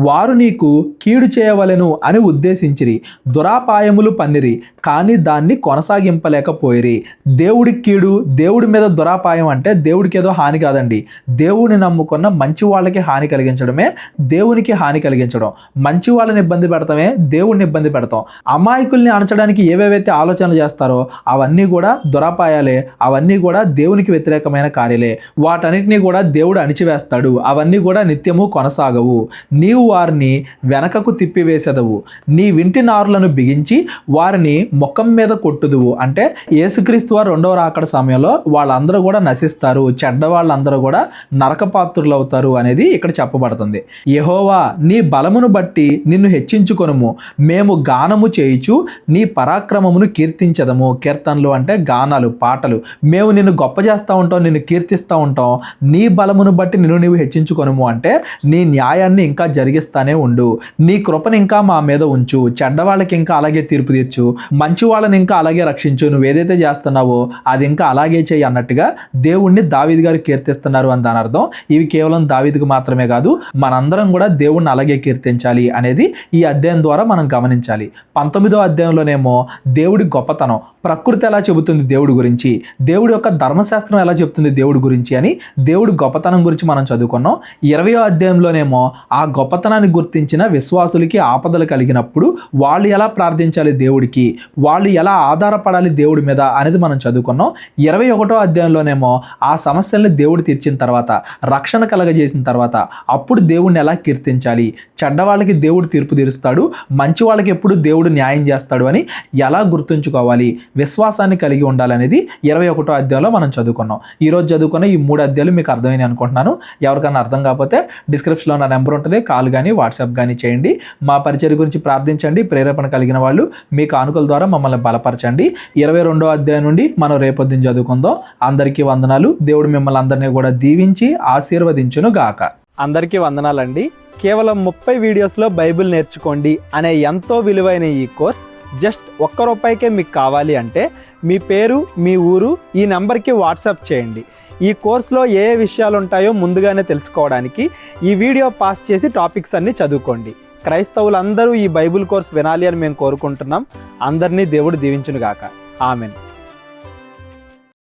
వారు నీకు కీడు చేయవలెను అని ఉద్దేశించిరి, దురాపాయములు పన్నిరి, కానీ దాన్ని కొనసాగింపలేకపోయిరి. దేవుడికి కీడు, దేవుడి మీద దురాపాయం అంటే దేవుడికి ఏదో హాని కాదండి. దేవుడిని నమ్ముకున్న మంచి వాళ్ళకి హాని కలిగించడమే దేవునికి హాని కలిగించడం. మంచి వాళ్ళని ఇబ్బంది పెడతామే దేవుడిని ఇబ్బంది పెడతాం. అమాయకుల్ని అణచడానికి ఏవేవైతే ఆలోచనలు చేస్తారో అవన్నీ కూడా దురాపాయాలే, అవన్నీ కూడా దేవునికి వ్యతిరేకమైన కార్యాలే. వాటన్నిటినీ కూడా దేవుడు అణిచివేస్తాడు, అవన్నీ కూడా నిత్యము కొనసాగవు. నీవు వారిని వెనకకు తిప్పివేసేదవు, నీ వింటి నారులను బిగించి వారిని ముఖం మీద కొట్టుదువు. అంటే యేసుక్రీస్తు వారు రెండవ రాకడ సమయంలో వాళ్ళందరూ కూడా నశిస్తారు, చెడ్డ వాళ్ళందరూ కూడా నరకపాత్రులు అవుతారు అనేది ఇక్కడ చెప్పబడుతుంది. యెహోవా నీ బలమును బట్టి నిన్ను హెచ్చించుకొనుము, మేము గానము చేయుచు నీ పరాక్రమమును కీర్తించదము. కీర్తనలు అంటే గానాలు, పాటలు. మేము నిన్ను గొప్ప చేస్తూ ఉంటాం, నిన్ను కీర్తిస్తూ ఉంటాం. నీ బలమును బట్టి నిన్ను నీవు హెచ్చించుకొనుము అంటే నీ న్యాయాన్ని ఇంకా జరిగిస్తానే ఉండు, నీ కృపను ఇంకా మా మీద ఉంచు, చెడ్డవాళ్ళకి ఇంకా అలాగే తీర్పు తీర్చు, మంచి వాళ్ళని ఇంకా అలాగే రక్షించు, నువ్వు ఏదైతే చేస్తున్నావో అది ఇంకా అలాగే చేయి అన్నట్టుగా దేవుణ్ణి దావీదు గారు కీర్తిస్తున్నారు అని దాని అర్థం. ఇవి కేవలం దావీదుకు మాత్రమే కాదు, మనందరం కూడా దేవుణ్ణి అలాగే కీర్తించాలి అనేది ఈ అధ్యాయం ద్వారా మనం గమనించాలి. 19వ అధ్యాయంలోనేమో దేవుడి గొప్పతనం, ప్రకృతి ఎలా చెబుతుంది దేవుడి గురించి, దేవుడి యొక్క ధర్మశాస్త్రం ఎలా చెబుతుంది దేవుడి గురించి అని దేవుడి గొప్పతనం గురించి మనం చదువుకున్నాం. 20వ అధ్యాయంలోనేమో ఆ గొప్పతనాన్ని గుర్తించిన విశ్వాసులకి ఆపదలు కలిగినప్పుడు వాళ్ళు ఎలా ప్రార్థించాలి దేవుడికి, వాళ్ళు ఎలా ఆధారపడాలి దేవుడి మీద అనేది మనం చదువుకున్నాం. 21వ అధ్యాయంలోనేమో ఆ సమస్యల్ని దేవుడు తీర్చిన తర్వాత, రక్షణ కలగజేసిన తర్వాత అప్పుడు దేవుడిని ఎలా కీర్తించాలి, చెడ్డవాళ్ళకి దేవుడు తీర్పు తీరుస్తాడు, మంచి వాళ్ళకి ఎప్పుడు దేవుడు న్యాయం చేస్తాడు అని ఎలా గుర్తుంచుకోవాలి, విశ్వాసాన్ని కలిగి ఉండాలనేది 21వ అధ్యాయంలో మనం చదువుకున్నాం. ఈరోజు చదువుకున్న ఈ 3 అధ్యాయాలు మీకు అర్థమైనాయి అనుకుంటున్నాను. ఎవరికైనా అర్థం కాకపోతే డిస్క్రిప్షన్లో నా నెంబర్ ఉంటుంది, కాల్ కానీ వాట్సాప్ కానీ చేయండి. మా పరిచర్య గురించి ప్రార్థించండి. ప్రేరేపణ కలిగిన వాళ్ళు మీ కానుకల ద్వారా మమ్మల్ని బలపరచండి. 22వ అధ్యాయం నుండి మనం రేపొద్దున చదువుకుందాం. అందరికీ వందనాలు. దేవుడు మిమ్మల్ని అందరినీ కూడా దీవించి ఆశీర్వదించును గాక. అందరికీ వందనాలండి. కేవలం 30 వీడియోస్లో బైబిల్ నేర్చుకోండి అనే ఎంతో విలువైన ఈ కోర్స్ జస్ట్ ₹1 మీకు కావాలి అంటే మీ పేరు, మీ ఊరు ఈ నెంబర్కి వాట్సాప్ చేయండి. ఈ కోర్సులో ఏ విషయాలు ఉంటాయో ముందుగానే తెలుసుకోవడానికి ఈ వీడియో పాస్ చేసి టాపిక్స్ అన్నీ చదువుకోండి. క్రైస్తవులందరూ ఈ బైబిల్ కోర్స్ వినాలి అని మేము కోరుకుంటున్నాం. అందరినీ దేవుడు దీవించును గాక. ఆమెన్.